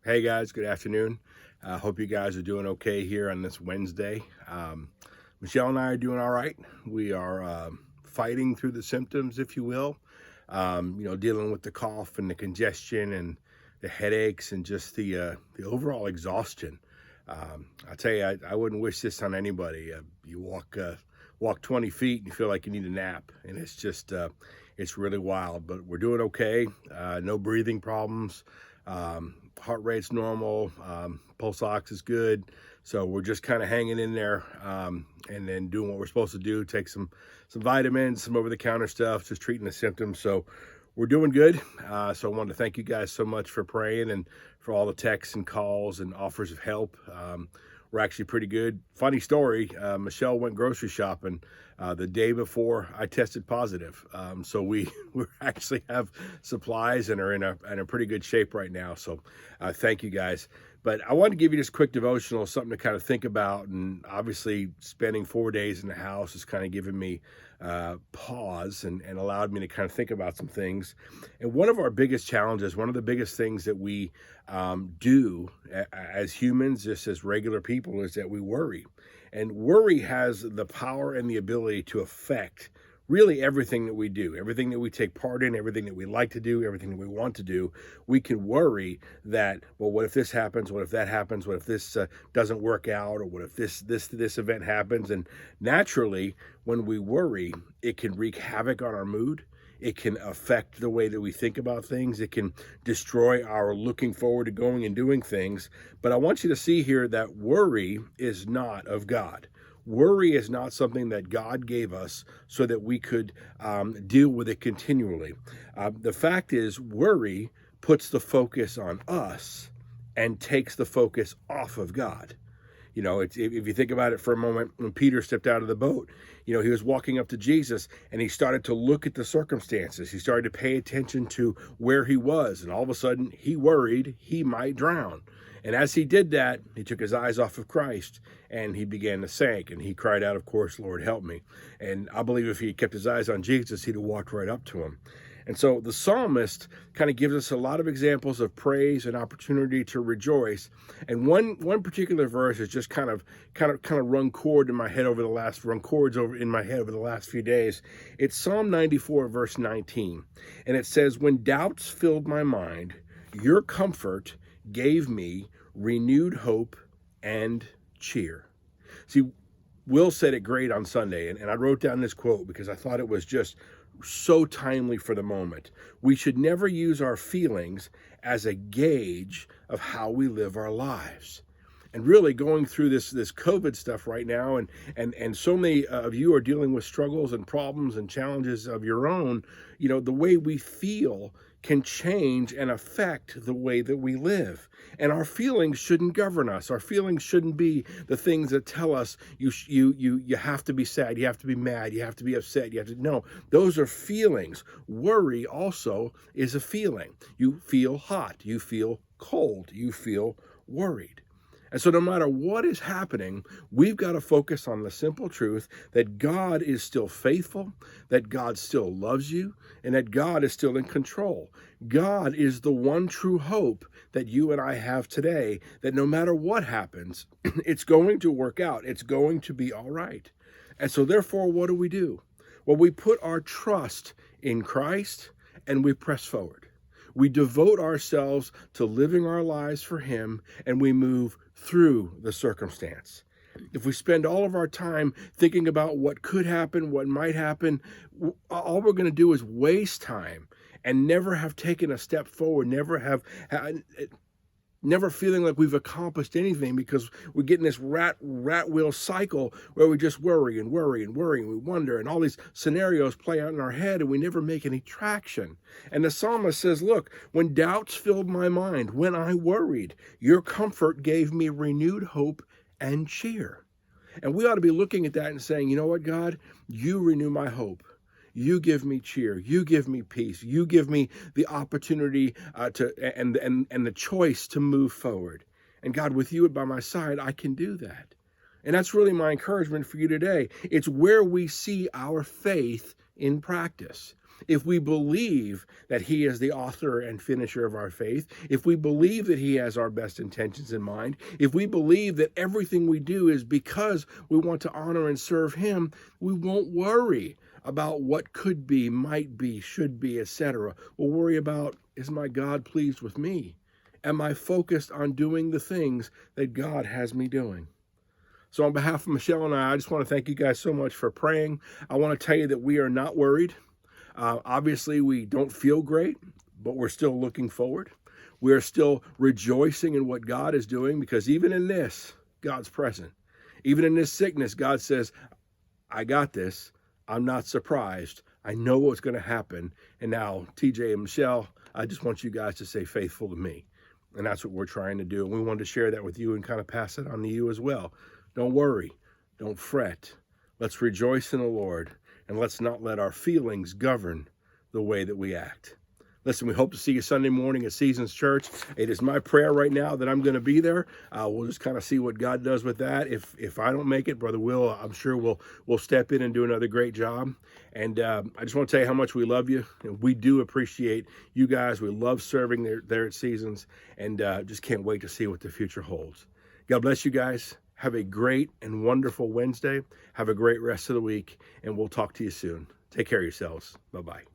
Hey guys, good afternoon. Hope you guys are doing okay here on this Wednesday. Michelle and I are doing all right. We are fighting through the symptoms, if you will. Dealing with the cough and the congestion and the headaches and just the overall exhaustion. I tell you, I wouldn't wish this on anybody. You walk 20 feet and you feel like you need a nap, and it's really wild. But we're doing okay. No breathing problems. Heart rate's normal, pulse ox is good, so we're just kind of hanging in there, and then doing what we're supposed to do. Take some vitamins, some over-the-counter stuff, just treating the symptoms. So we're doing good. So I wanted to thank you guys so much for praying and for all the texts and calls and offers of help. We're actually pretty good. Funny story, Michelle went grocery shopping the day before I tested positive. So we actually have supplies and are in a pretty good shape right now. So thank you guys. But I wanted to give you this quick devotional, something to kind of think about. And obviously spending 4 days in the house has kind of given me pause and allowed me to kind of think about some things. And one of our biggest challenges, one of the biggest things that we do as humans, just as regular people, is that we worry. And worry has the power and the ability to affect really everything that we do, everything that we take part in, everything that we like to do, everything that we want to do. We can worry that, well, what if this happens? What if that happens? What if this doesn't work out? Or what if this event happens? And naturally, when we worry, it can wreak havoc on our mood. It can affect the way that we think about things. It can destroy our looking forward to going and doing things. But I want you to see here that worry is not of God. Worry is not something that God gave us so that we could deal with it continually. The fact is, worry puts the focus on us and takes the focus off of God. If you think about it for a moment, when Peter stepped out of the boat, he was walking up to Jesus and he started to look at the circumstances. He started to pay attention to where he was. And all of a sudden, he worried he might drown. And as he did that, he took his eyes off of Christ and he began to sink. And he cried out, of course, Lord, help me. And I believe if he had kept his eyes on Jesus, he'd have walked right up to him. And so the psalmist kind of gives us a lot of examples of praise and opportunity to rejoice. And one particular verse has just kind of run chords in my head over the last few days. It's Psalm 94, verse 19. And it says, "When doubts filled my mind, your comfort gave me renewed hope and cheer." See, Will said it great on Sunday, and I wrote down this quote because I thought it was just so timely for the moment. We should never use our feelings as a gauge of how we live our lives. And really going through this COVID stuff right now, and so many of you are dealing with struggles and problems and challenges of your own, the way we feel can change and affect the way that we live. And our feelings shouldn't govern us. Our feelings shouldn't be the things that tell us you have to be sad, you have to be mad, you have to be upset, no, those are feelings. Worry also is a feeling. You feel hot, you feel cold, you feel worried. And so no matter what is happening, we've got to focus on the simple truth that God is still faithful, that God still loves you, and that God is still in control. God is the one true hope that you and I have today, that no matter what happens, it's going to work out. It's going to be all right. And so therefore, what do? Well, we put our trust in Christ and we press forward. We devote ourselves to living our lives for Him, and we move through the circumstance. If we spend all of our time thinking about what could happen, what might happen, all we're going to do is waste time and never have taken a step forward, never feeling like we've accomplished anything, because we get in this rat wheel cycle where we just worry and worry and worry, and we wonder, and all these scenarios play out in our head, and we never make any traction. And the psalmist says, look, when doubts filled my mind, when I worried, your comfort gave me renewed hope and cheer. And we ought to be looking at that and saying, you know what, God, you renew my hope. You give me cheer. You give me peace. You give me the opportunity and the choice to move forward. And God, with you by my side, I can do that. And that's really my encouragement for you today. It's where we see our faith in practice. if we believe that he is the author and finisher of our faith, if we believe that he has our best intentions in mind, if we believe that everything we do is because we want to honor and serve him, we won't worry about what could be, might be, should be, etc. We'll worry about, is my God pleased with me? Am I focused on doing the things that God has me doing? So on behalf of Michelle and I just want to thank you guys so much for praying. I want to tell you that we are not worried. Obviously, we don't feel great, but we're still looking forward. We are still rejoicing in what God is doing, because even in this, God's present. Even in this sickness, God says, I got this. I'm not surprised. I know what's going to happen. And now, TJ and Michelle, I just want you guys to stay faithful to me. And that's what we're trying to do. And we wanted to share that with you and kind of pass it on to you as well. Don't worry. Don't fret. Let's rejoice in the Lord. And let's not let our feelings govern the way that we act. Listen, we hope to see you Sunday morning at Seasons Church. It is my prayer right now that I'm going to be there. We'll just kind of see what God does with that. If I don't make it, Brother Will, I'm sure we'll step in and do another great job. And I just want to tell you how much we love you. And we do appreciate you guys. We love serving there at Seasons, and just can't wait to see what the future holds. God bless you guys. Have a great and wonderful Wednesday. Have a great rest of the week, and we'll talk to you soon. Take care of yourselves. Bye-bye.